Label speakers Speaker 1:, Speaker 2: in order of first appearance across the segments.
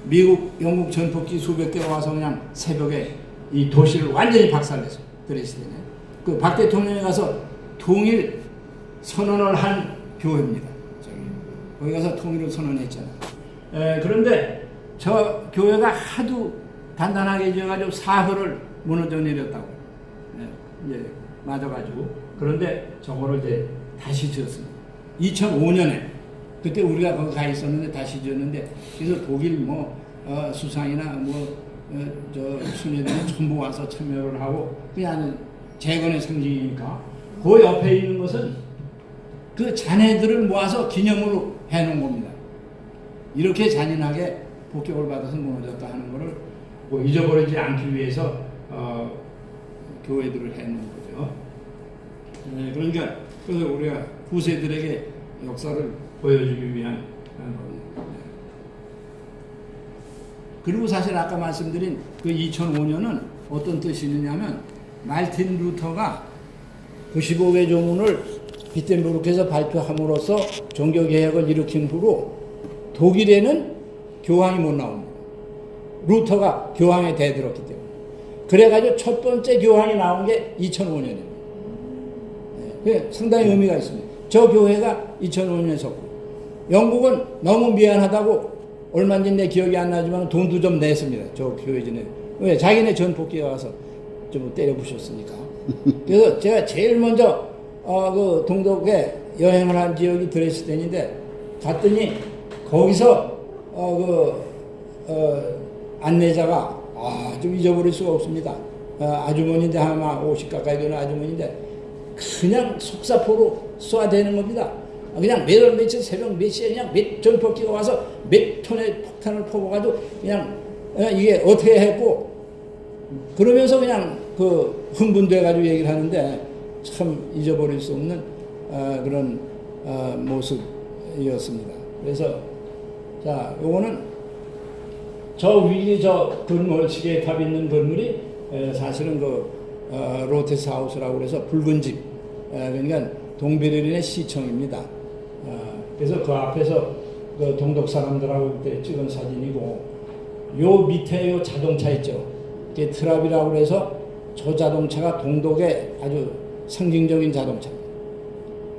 Speaker 1: 미국, 영국 전폭기 수백 대가 와서 그냥 새벽에 이 도시를 완전히 박살냈어요. 드레스덴에. 그 박 대통령이 가서 통일 선언을 한 교회입니다. 거기 가서 통일을 선언했잖아요. 그런데 저 교회가 하도 단단하게 지어가지고 사흘을 무너져 내렸다고. 이제 맞아가지고. 그런데 저거를 이제 다시 지었습니다. 2005년에 그때 우리가 거기 가 있었는데 다시 지었는데 그래서 독일 수상이나 순회들이 전부 와서 참여를 하고 그냥 재건의 상징이니까 그 옆에 있는 것은 그 잔해들을 모아서 기념으로 해놓은 겁니다. 이렇게 잔인하게 폭격을 받아서 무너졌다 하는 것을 뭐 잊어버리지 않기 위해서 교회들을 해놓은 거죠. 그러니까 그래서 우리가 후세들에게 역사를 보여주기 위한 겁니다. 그리고 사실 아까 말씀드린 그 2005년은 어떤 뜻이 있느냐면 말틴 루터가 95개 조문을 비텐부르크에서 발표함으로써 종교개혁을 일으킨 후로 독일에는 교황이 못 나옵니다. 루터가 교황에 대들었기 때문에. 그래가지고 첫 번째 교황이 나온 게 2005년입니다. 상당히 의미가 있습니다. 저 교회가 2005년에 섰고 영국은 너무 미안하다고 얼마인지 내 기억이 안 나지만 돈도 좀 냈습니다. 저 교회진에. 왜? 자기네 전폭기가 와서 좀 때려 부셨으니까. 그래서 제가 제일 먼저 그 동독에 여행을 한 지역이 드레스덴인데 갔더니 거기서 안내자가 좀 잊어버릴 수가 없습니다. 아주머니인데 아마 50 가까이 되는 아주머니인데 그냥 속사포로 쏴대는 겁니다. 그냥 매일 며칠 새벽 몇 시에 그냥 몇 전폭기가 와서 몇 톤의 폭탄을 퍼부어가지고 그냥 이게 어떻게 했고 그러면서 그냥 흥분돼가지고 얘기를 하는데 참 잊어버릴 수 없는 그런 모습이었습니다. 그래서 자 요거는 저 위에 저 건물 시계탑 있는 건물이 사실은 로테스 하우스라고 그래서 붉은 집 그러니까 동베를린의 시청입니다. 그래서 그 앞에서 그 동독 사람들하고 그때 찍은 사진이고 요 밑에 요 자동차 있죠. 그게 트랍이라고 해서 저 자동차가 동독의 아주 상징적인 자동차입니다.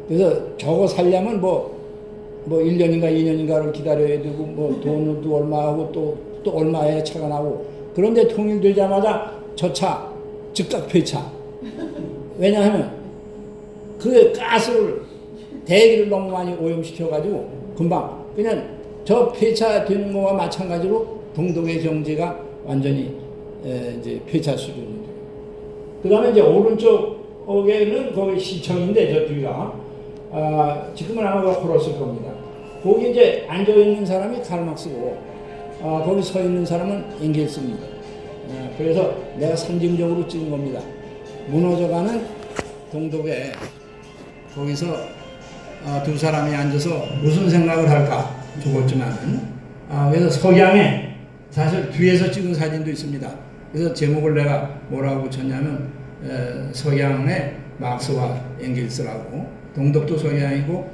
Speaker 1: 그래서 저거 살려면 뭐 1년인가 2년인가를 기다려야 되고 돈도 얼마하고 또 얼마에 차가 나고 그런데 통일되자마자 저 차 즉각 폐차. 왜냐하면 그 가스를 대기를 너무 많이 오염시켜가지고 금방 그냥 저 폐차되는 거와 마찬가지로 동독의 경제가 완전히 이제 폐차 수준이 돼요. 그 다음에 이제 오른쪽에는 거기 시청인데 저 뒤가 지금은 아마 홀었을 겁니다. 거기 이제 앉아있는 사람이 칼막스고 거기 서 있는 사람은 엥겔스입니다. 그래서 내가 상징적으로 찍은 겁니다. 무너져가는 동독에 거기서 두 사람이 앉아서 무슨 생각을 할까 죽었지만은 그래서 석양에 사실 뒤에서 찍은 사진도 있습니다. 그래서 제목을 내가 뭐라고 붙였냐면 석양의 막스와 엥겔스라고 동독도 석양이고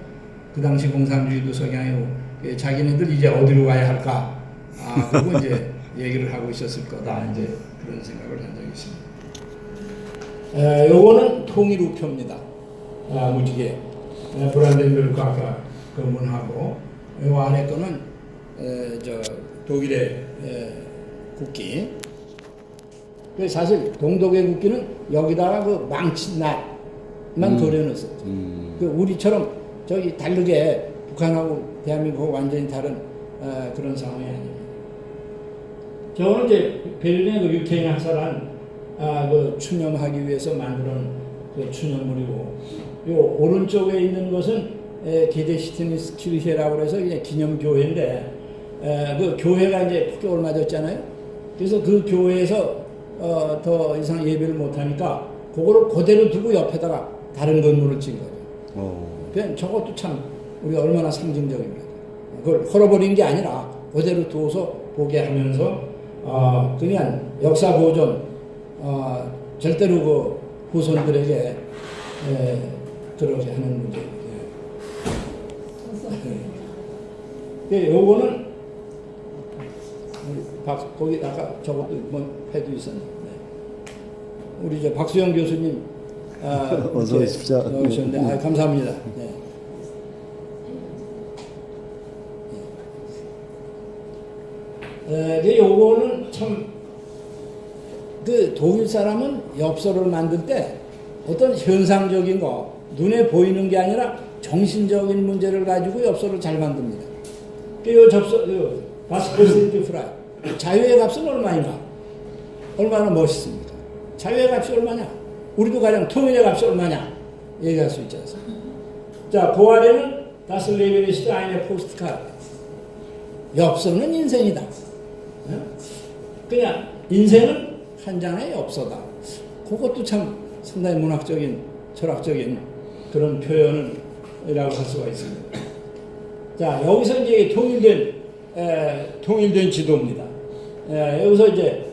Speaker 1: 그 당시 공산주의도 석양이고 자기네들 이제 어디로 가야 할까 그리고 이제 얘기를 하고 있었을 거다 이제 그런 생각을 한 적이 있습니다. 요거는 통일 우표입니다. 무지개 브란덴부르크 아까 그 문하고 요 안에 거는 저 독일의 국기. 사실 동독의 국기는 여기다가 그 망치낫만 그려놨었죠. 그 우리처럼 저기 다르게 북한하고 대한민국하고 완전히 다른 그런 상황이 아닙니다. 저거는 이제 베를린의 그 유태인 학살한 그 추념하기 위해서 만든 그 추념물이고, 요 오른쪽에 있는 것은 게데시티니스 키르헤라고 해서 그냥 기념교회인데, 그 교회가 이제 폭격을 맞았잖아요. 그래서 그 교회에서 더 이상 예배를 못하니까 그거를 그대로 두고 옆에다가 다른 건물을 찍은 거죠. 그냥 저것도 참 우리가 얼마나 상징적입니다. 그걸 헐어버린 게 아니라 그대로 두어서 보게 하면서 그냥 역사 보존 절대로 그 후손들에게 그렇게 하는 문제입니다. 요거는 거기 아까 저것도 뭐 패도 있었네. 네. 우리 저 박수영 교수님
Speaker 2: 어서 오십시오.
Speaker 1: 오셨는데 감사합니다. 네. 요거는 참 그 독일 사람은 엽서를 만들 때 어떤 현상적인 거 눈에 보이는 게 아니라 정신적인 문제를 가지고 엽서를 잘 만듭니다. 요 접서 바스포스티 프라이 자유의 값은 얼마인가? 얼마나 멋있습니까? 자유의 값이 얼마냐? 우리도 가령 통일의 값이 얼마냐? 얘기할 수 있지 않습니까? 자, 그 아래는 다스 레베리스트 아이네 포스트카드. 엽서는 인생이다. 그냥 인생은 한 장의 엽서다. 그것도 참 상당히 문학적인, 철학적인 그런 표현이라고 할 수가 있습니다. 자, 여기서 이제 통일된 지도입니다. 여기서 이제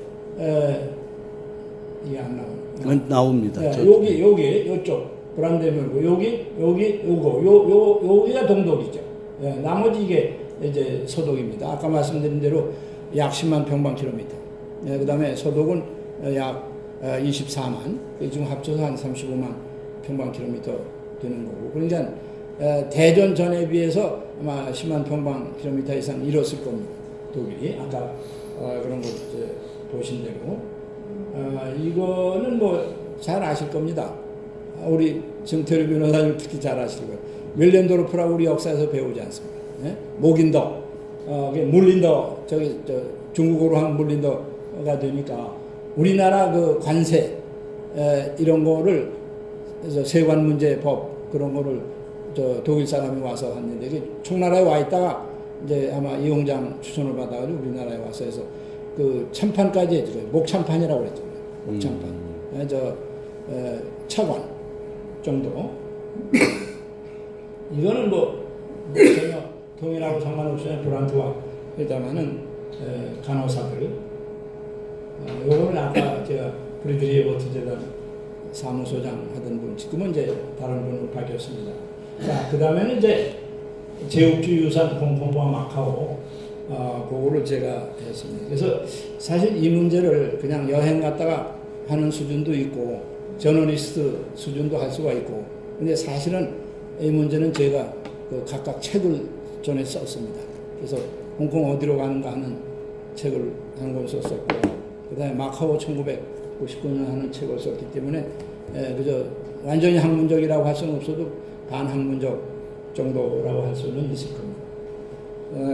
Speaker 1: 이게 안 나오네.
Speaker 2: 나옵니다.
Speaker 1: 여기 이쪽 브란덴burg 여기가 동독이죠. 나머지 이게 이제 서독입니다. 아까 말씀드린 대로 약 10만 평방킬로미터. 그다음에 서독은 약 24만. 지금 합쳐서 한 35만 평방킬로미터 되는 거고. 그러니까 대전 전에 비해서 아마 10만 평방킬로미터 이상 잃었을 겁니다. 독일이 아까 그런 거 보신 대로 이거는 뭐 잘 아실 겁니다. 우리 정태료 변호사님 특히 잘 아실 거예요. 멜렌도르프라고 우리 역사에서 배우지 않습니까? 예? 모긴더, 물린더, 중국어로 하면 물린더가 되니까 우리나라 그 관세 이런 거를 세관 문제 법 그런 거를 독일 사람이 와서 했는데 그 총나라에 와 있다가 이제 아마 이용장 추천을 받아가지고 우리나라에 와서 해서 그 참판까지 했죠. 목참판이라고 그랬잖아요. 목참판. 차관 정도. 이거는 뭐 전혀 동일하고 상관없어요. 브란트와 회담하는 간호사들. 요거는 아까 제가 브리드리 에버트 재단 사무소장 하던 분, 지금은 이제 다른 분으로 바뀌었습니다. 자, 그 다음에는 이제 제국주의 유산 홍콩과 마카오, 그거를 제가 했습니다. 그래서 사실 이 문제를 그냥 여행 갔다가 하는 수준도 있고, 저널리스트 수준도 할 수가 있고, 근데 사실은 이 문제는 제가 그 각각 책을 전에 썼습니다. 그래서 홍콩 어디로 가는가 하는 책을 한 권 썼었고, 그 다음에 마카오 1999년 하는 책을 썼기 때문에, 그저 완전히 학문적이라고 할 수는 없어도 반학문적 정도라고 할 수는 있을 겁니다.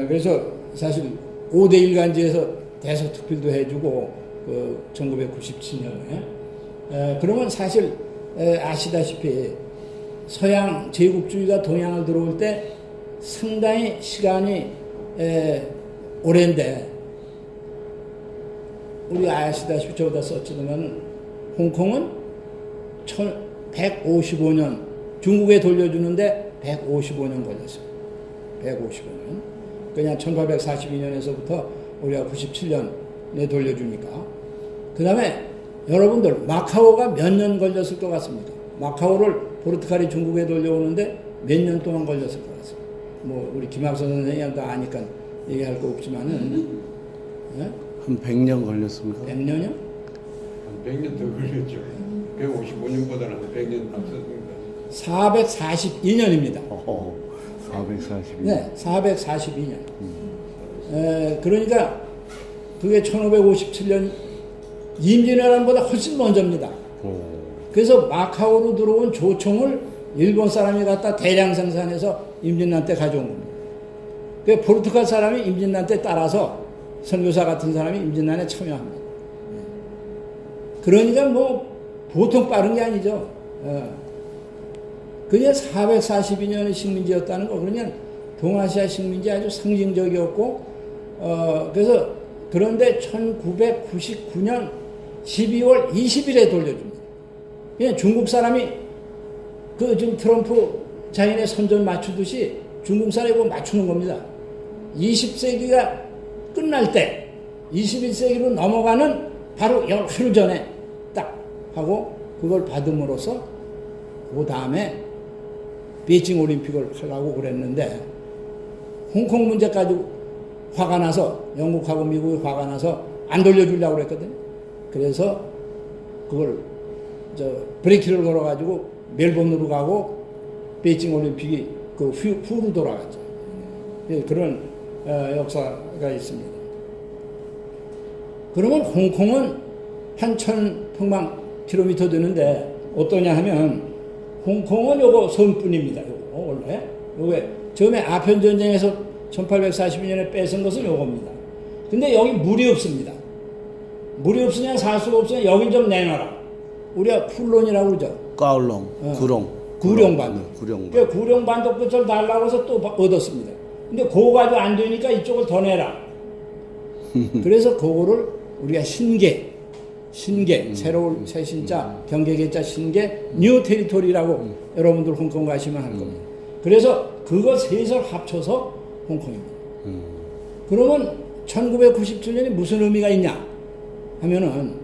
Speaker 1: 그래서 사실 5대 일간지에서 대서특필도 해주고, 그 1997년에. 그러면 사실 아시다시피 서양 제국주의가 동양을 들어올 때 상당히 시간이 오랜데, 우리 아시다시피 저보다 썼지만 홍콩은 155년 중국에 돌려주는데 155년 걸렸어요. 155년. 그냥 1842년에서부터 우리가 97년에 돌려주니까. 그 다음에 여러분들 마카오가 몇 년 걸렸을 것 같습니까? 마카오를 포르투갈이 중국에 돌려오는데 몇 년 동안 걸렸을 것 같습니다. 뭐 우리 김학선 선생님이 다 아니까 얘기할 거 없지만은
Speaker 2: 한 100년 걸렸습니까?
Speaker 1: 100년이요?
Speaker 3: 한 100년 더 걸렸죠. 155년보다는 한 100년 앞섰습니다.
Speaker 1: 442년입니다.
Speaker 2: 442년.
Speaker 1: 네, 442년. 그러니까 그게 1557년 임진왜란보다 훨씬 먼저입니다. 그래서 마카오로 들어온 조총을 일본 사람이 갖다 대량 생산해서 임진란 때 가져온 겁니다. 그 포르투갈 사람이 임진란 때 따라서 선교사 같은 사람이 임진란에 참여합니다. 그러니까 뭐 보통 빠른 게 아니죠. 그냥 442년의 식민지였다는 거. 그러면 동아시아 식민지 아주 상징적이었고, 그래서 그런데 1999년 12월 20일에 돌려줍니다. 그냥 중국 사람이 그 지금 트럼프 자기네 선전 맞추듯이 중국 사람이 그거 맞추는 겁니다. 20세기가 끝날 때 21세기로 넘어가는 바로 하루 전에 딱 하고 그걸 받음으로써 그 다음에 베이징 올림픽을 하려고 그랬는데 홍콩 문제 가지고 화가 나서 영국하고 미국이 화가 나서 안 돌려주려고 그랬거든. 그래서 그걸 브레이크를 걸어가지고 멜번으로 가고 베이징 올림픽이 그 후로 돌아갔죠. 그런 역사가 있습니다. 그러면 홍콩은 한 1000평방킬로미터 되는데 어떠냐 하면 홍콩은 요거 섬뿐입니다. 요거 원래 요게 처음에 아편전쟁에서 1842년에 뺏은 것은 요겁니다. 근데 여기 물이 없습니다. 물이 없으냐 살 수가 없으냐 여기 좀 내놔라. 우리가 쿨론이라고 그러죠.
Speaker 2: 까울롱, 구롱.
Speaker 1: 구룡반도.
Speaker 2: 구룡반.
Speaker 1: 그 구룡반도 끝을 달라고 해서 또 얻었습니다. 근데 그거 가지고 안 되니까 이쪽을 더 내라. 그래서 그거를 우리가 신계, 새로운 새 신자, 경계계자 신계, 뉴 테리토리라고 여러분들 홍콩 가시면 할 겁니다. 그래서 그거 셋을 합쳐서 홍콩입니다. 그러면 1997년이 무슨 의미가 있냐 하면은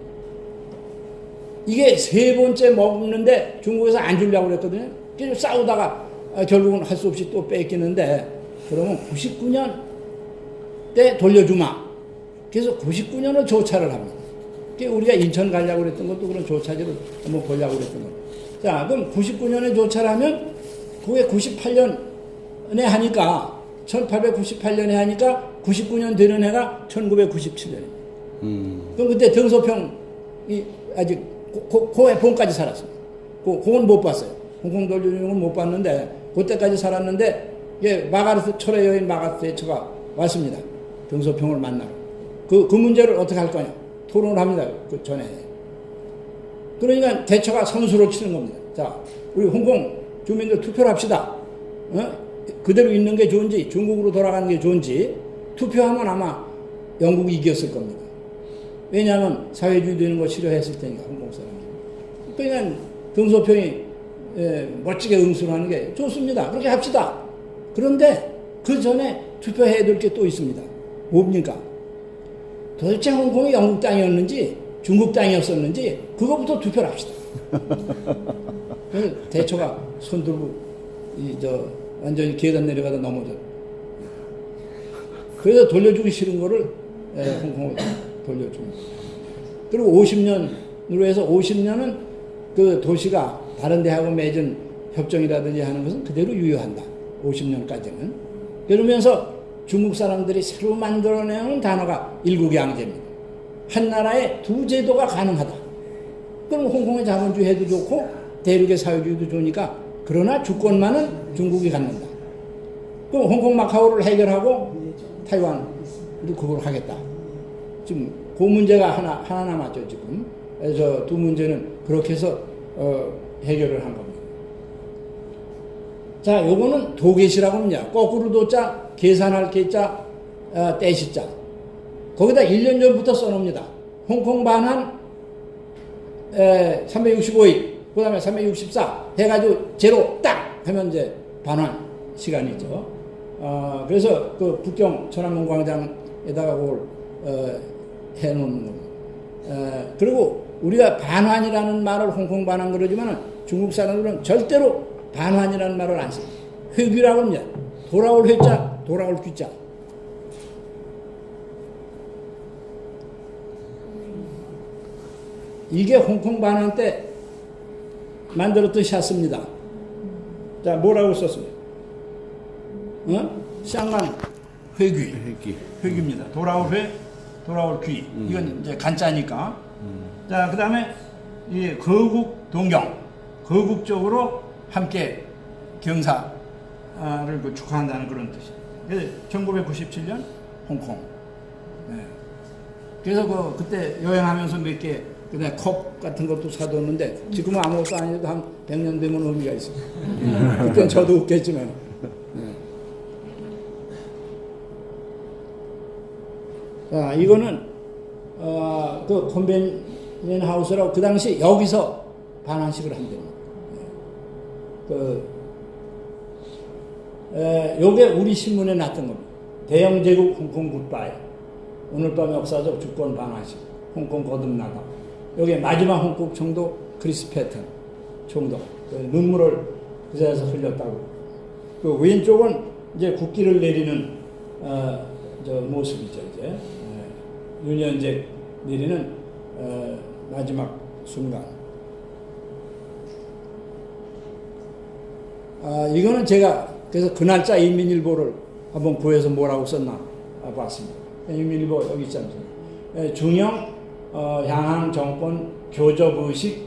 Speaker 1: 이게 세 번째 먹는데 중국에서 안 주려고 그랬거든요. 그래서 싸우다가 결국은 할 수 없이 또 뺏기는데 그러면 99년 때 돌려주마. 그래서 99년을 조차를 합니다. 우리가 인천 가려고 그랬던 것도 그런 조차지를 한번 보려고 그랬던 거예요. 자, 그럼 99년에 조차를 하면 그게 98년에 하니까 1898년에 하니까 99년 되는 해가 1997년입니다. 그럼 그때 등소평이 아직 고해 본까지 살았습니다. 그건 못 봤어요. 홍콩 돌려주는 건 못 봤는데 그때까지 살았는데 예, 마가르트 철의 여인 마가르트 대처가 왔습니다. 등소평을 만나러. 그 문제를 어떻게 할 거냐 토론을 합니다. 그 전에. 그러니까 대처가 선수로 치는 겁니다. 자, 우리 홍콩 주민들 투표를 합시다. 그대로 있는 게 좋은지 중국으로 돌아가는 게 좋은지 투표하면 아마 영국이 이겼을 겁니다. 왜냐하면 사회주의 되는 거 싫어했을 테니까 홍콩 사람이. 그러니까 등소평이 멋지게 응수를 하는 게 좋습니다. 그렇게 합시다. 그런데 그 전에 투표해야 될 게 또 있습니다. 뭡니까? 도대체 홍콩이 영국 땅이었는지 중국 땅이었었는지 그거부터 투표를 합시다. 그래서 대처가 손 들고 완전히 계단 내려가다 넘어져. 그래서 돌려주기 싫은 거를 홍콩을 돌려줍니다. 그리고 50년으로 해서 50년은 그 도시가 다른 데하고 맺은 협정이라든지 하는 것은 그대로 유효한다. 50년까지는. 그러면서 중국 사람들이 새로 만들어내는 단어가 일국양제입니다. 한 나라에 두 제도가 가능하다. 그럼 홍콩의 자본주의 해도 좋고 대륙의 사회주의도 좋으니까 그러나 주권만은 중국이 갖는다. 그럼 홍콩 마카오를 해결하고 타이완도 그걸 하겠다. 지금 그 문제가 하나 남았죠 지금. 그래서 두 문제는 그렇게 해서 해결을 한 겁니다. 자, 요거는 도계시라고 합니다. 거꾸로 도자, 계산할 계자, 떼시자. 거기다 1년 전부터 써놓습니다. 홍콩 반환 365일, 그 다음에 364 해가지고 제로 딱 하면 이제 반환 시간이죠. 그래서 그 북경 천안문 광장에다가 그걸 해놓는 겁니다. 그리고 우리가 반환이라는 말을 홍콩 반환 그러지만은 중국 사람들은 절대로 반환이라는 말을 안 써요. 회귀라고 합니다. 돌아올 회자, 돌아올 귀자. 이게 홍콩 반환 때 만들었던 샷스입니다. 자, 뭐라고 썼습니까? 쌍간 회귀. 회귀입니다. 돌아올 회, 돌아올 귀. 이건 이제 간자니까. 자, 그 다음에 이 거국 동경. 거국적으로 함께 경사를 축하한다는 그런 뜻이에요. 1997년 홍콩. 네. 그래서 그때 여행하면서 몇 개 그다음에 컵 같은 것도 사뒀는데 지금은 아무것도 아니어도 한 100년 되면 의미가 있어요. 그때는 저도 웃겠지만. 네. 자, 이거는 그 컨벤션 하우스라고 그 당시 여기서 반환식을 한답니다. 요게 우리 신문에 났던 겁니다. 대영 제국 홍콩 굿바이. 오늘 밤 역사적 주권 반환식. 홍콩 거듭나다. 여기 마지막 홍콩 총독 크리스 패턴 총독. 눈물을 그 자리에서 흘렸다고. 그 왼쪽은 이제 국기를 내리는 저 모습이죠 이제. 윤현재 내리는 마지막 순간. 이거는 제가 그래서 그 날짜 인민일보를 한번 구해서 뭐라고 썼나 봤습니다. 인민일보 여기 있지 않습니까? 중형 양항 정권 교접 의식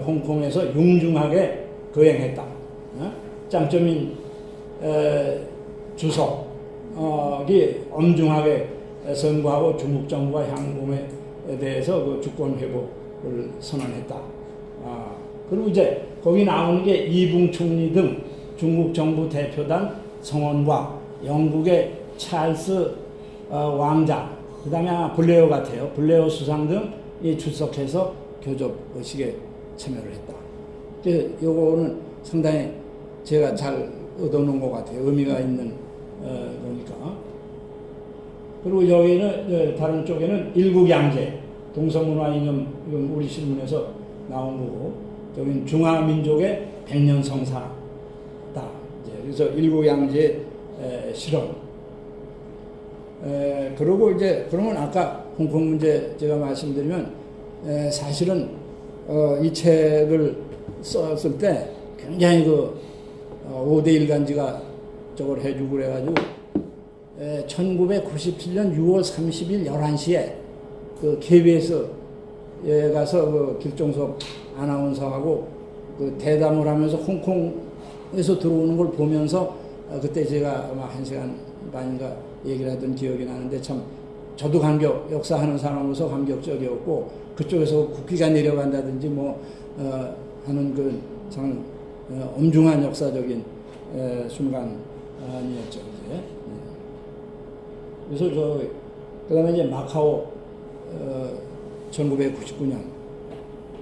Speaker 1: 홍콩에서 융중하게 거행했다. 짱쩌민 주석이 엄중하게 선고하고 중국 정부와 향공에 대해서 그 주권 회복을 선언했다. 그리고 이제 거기 나오는 게 이붕 총리 등 중국 정부 대표단 성원과 영국의 찰스 왕자, 그 다음에 블레어 같아요. 블레어 수상 등이 출석해서 교접 의식에 참여를 했다. 그래서 요거는 상당히 제가 잘 얻어놓은 것 같아요. 의미가 있는 거니까. 그리고 여기는 다른 쪽에는 일국양제 동서문화 이념, 이건 우리 신문에서 나온 거고, 여기는 중화민족의 백년성사다. 그래서 일국양제 실험. 그리고 이제 그러면 아까 홍콩 문제 제가 말씀드리면 사실은 이 책을 썼을 때 굉장히 그 5대 일간지가 저걸 해주고 그래가지고 1997년 6월 30일 11시에 그 KBS에 가서 그 길종석 아나운서하고 그 대담을 하면서 홍콩에서 들어오는 걸 보면서 그때 제가 아마 1시간 반인가 얘기를 하던 기억이 나는데 참 저도 역사하는 사람으로서 감격적이었고 그쪽에서 국기가 내려간다든지 뭐 하는 그 참 엄중한 역사적인 순간이었죠. 이제. 그래서 그다음에 이제 마카오 1999년.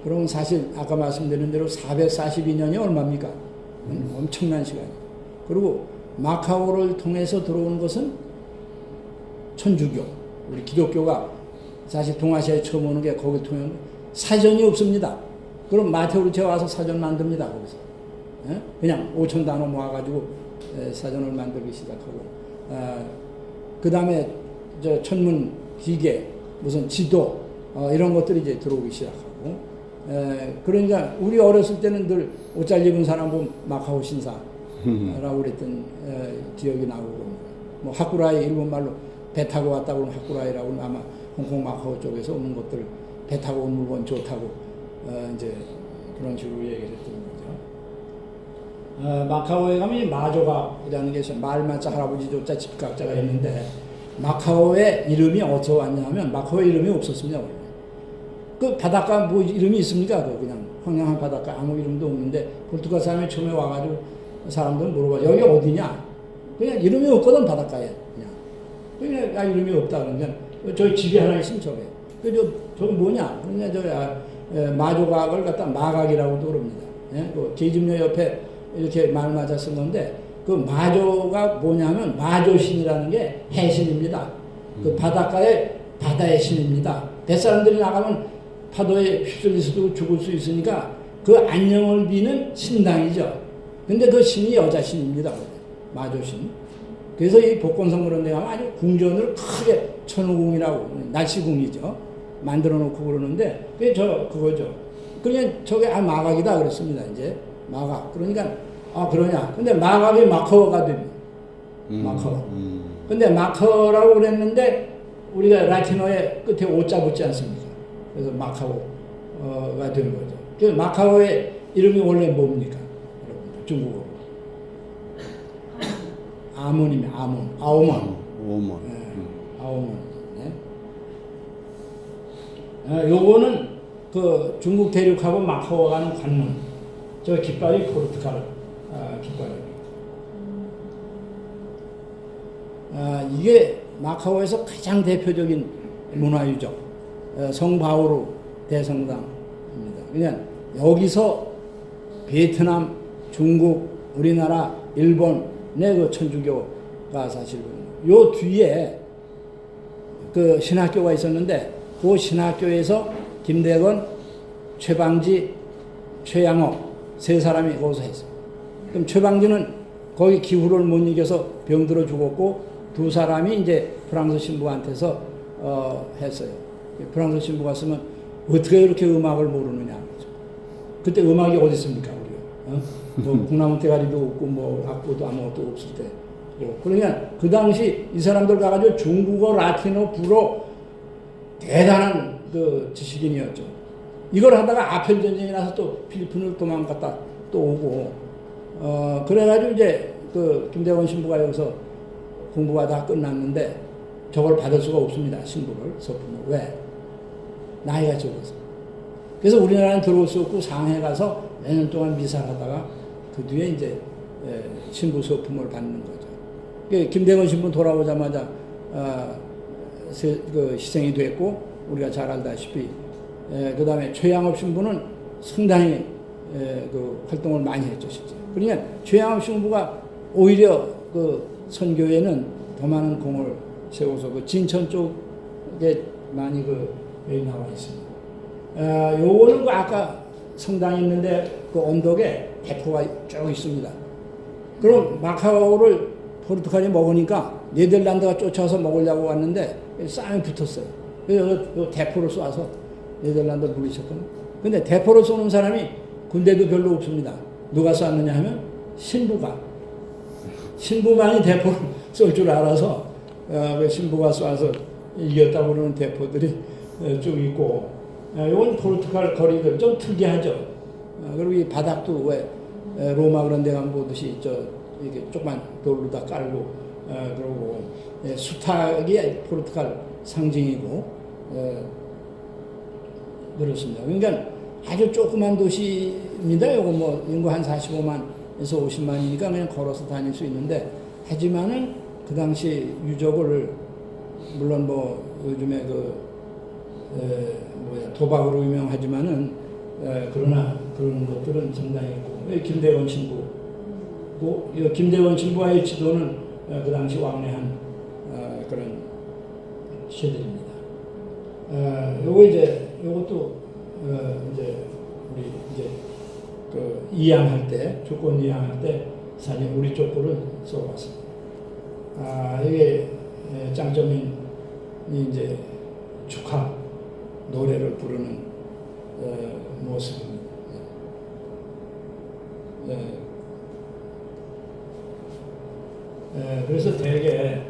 Speaker 1: 그러면 사실 아까 말씀드린 대로 442년이 얼마입니까? 엄청난 시간이에요. 그리고 마카오를 통해서 들어오는 것은 천주교, 우리 기독교가 사실 동아시아에 처음 오는 게 거기 통해 사전이 없습니다. 그럼 마테오르체 와서 사전 만듭니다. 거기서. 그냥 5천 단어 모아가지고 사전을 만들기 시작하고, 그 다음에 저 천문 기계, 무슨 지도 이런 것들이 이제 들어오기 시작하고, 그러니까 우리 어렸을 때는 늘 옷 잘 입은 사람 보면 마카오 신사라고 그랬던 기억이 나고, 뭐 하쿠라이 일본 말로 배 타고 왔다 그러면 하쿠라이라고 아마 홍콩 마카오 쪽에서 오는 것들 배 타고 온 물건 좋다고 이제 그런 식으로 얘기를 했던 거죠. 마카오에 가면 마조각이라는 게 있어요. 말마자 할아버지 조자 집각자가 있는데 마카오의 이름이 어디서 왔냐면 마카오의 이름이 없었습니다. 원래. 그 바닷가 뭐 이름이 있습니까? 그냥 황량한 바닷가 아무 이름도 없는데 포르투갈 사람이 처음에 와가지고 사람들 물어봐 여기 어디냐? 그냥 이름이 없거든 바닷가에 그냥 이름이 없다 그러면 저기 집이 하나 있으면 저게 저기 뭐냐? 그러냐 저 마조각을 갖다 마각이라고도 그럽니다. 예? 그 계집녀 옆에 이렇게 말 맞아 쓴 건데 그 마조가 뭐냐면 마조신이라는 게 해신입니다. 그 바닷가의 바다의 신입니다. 뱃사람들이 나가면 파도에 휩쓸릴 수도 죽을 수 있으니까 그 안녕을 비는 신당이죠. 근데 그 신이 여자 신입니다. 마조신. 그래서 이 복권성 그런 데 가면 아주 궁전을 크게 천호궁이라고 날씨궁이죠. 만들어 놓고 그러는데 그게 그거죠. 그냥 저게 마각이다 그랬습니다. 이제 마각. 그러니까 그러냐. 근데 마각이 마커가 됩니다. 마커. 근데 마커라고 그랬는데 우리가 라틴어에 끝에 오자 붙지 않습니까? 그래서 마카오가 된 거죠. 그래서 마카오의 이름이 원래 뭡니까? 여러분들 중국어로. 아몬입니다. 아오몬. 아오몬. 요거는 그 중국 대륙하고 마카오 가는 관문. 저 깃발이 포르투갈 깃발입니다. 이게 마카오에서 가장 대표적인 문화유적 성바오루 대성당입니다. 그냥 여기서 베트남, 중국, 우리나라, 일본의 그 천주교가 사실 요 뒤에 그 신학교가 있었는데 그 신학교에서 김대건, 최방지, 최양호 세 사람이 거기서 했어요. 그럼 최방지는 거기 기후를 못 이겨서 병들어 죽었고 두 사람이 이제 프랑스 신부한테서 했어요. 프랑스 신부가 쓰면 어떻게 이렇게 음악을 모르느냐. 그때 음악이 어디 있습니까, 우리가? 뭐 콩나물 대가리도 없고 뭐 악보도 아무것도 없을 때. 그러니까 그 당시 이 사람들 가가지고 중국어, 라틴어, 불어 대단한 그 지식인이었죠. 이걸 하다가 아편 전쟁이 나서 또 필리핀으로 도망갔다 또 오고, 그래가지고 이제 그 김대원 신부가 여기서 공부가 다 끝났는데 저걸 받을 수가 없습니다. 신부를, 서품을. 왜? 나이가 적어서. 그래서 우리나라는 들어올 수 없고 상해 가서 몇 년 동안 미사를 하다가 그 뒤에 이제 신부 서품을 받는 거죠. 김대원 신부 돌아오자마자 그 희생이 됐고 우리가 잘 알다시피 그 다음에 최양업 신부는 상당히 그 활동을 많이 했죠, 실제. 그러니까 최양업 신부가 오히려 그 선교에는 더 많은 공을 세워서 그 진천 쪽에 많이 그 여기 나와 있습니다. 요거는 그 아까 성당이 있는데 그 언덕에 대포가 쭉 있습니다. 그럼 마카오를 포르투갈이 먹으니까 네덜란드가 쫓아서 먹으려고 왔는데 싸움이 붙었어요. 그래서 대포를 쏴서 네덜란드를 물리쳤거든요. 근데 대포를 쏘는 사람이 군대도 별로 없습니다. 누가 쐈느냐 하면 신부만이 대포를 쏠 줄 알아서 신부가 쏴서 이겼다고 그러는 대포들이 쭉 있고, 이건 포르투갈 거리들 좀 특이하죠. 그리고 이 바닥도 왜 로마 그런 데 가면 보듯이 이렇게 조그만 돌로 다 깔고, 그러고 수탉이 포르투갈 상징이고 그렇습니다. 그러니까 아주 조그만 도시입니다. 요거 뭐 인구 한 45만에서 50만이니까 그냥 걸어서 다닐 수 있는데, 하지만은 그 당시 유적을 물론 뭐 요즘에 도박으로 유명하지만은 그러나 그런 것들은 상당히 있고, 김대원 신부고, 김대원 신부와의 지도는 그 당시 왕래한 그런 시들입니다. 요것도 이제 우리 이제 그 이양할 때, 조건 이양할 때 사진 우리 쪽 거를 써봤습니다. 이게 짱점인 이제 축하 노래를 부르는 모습입니다. 그래서 대개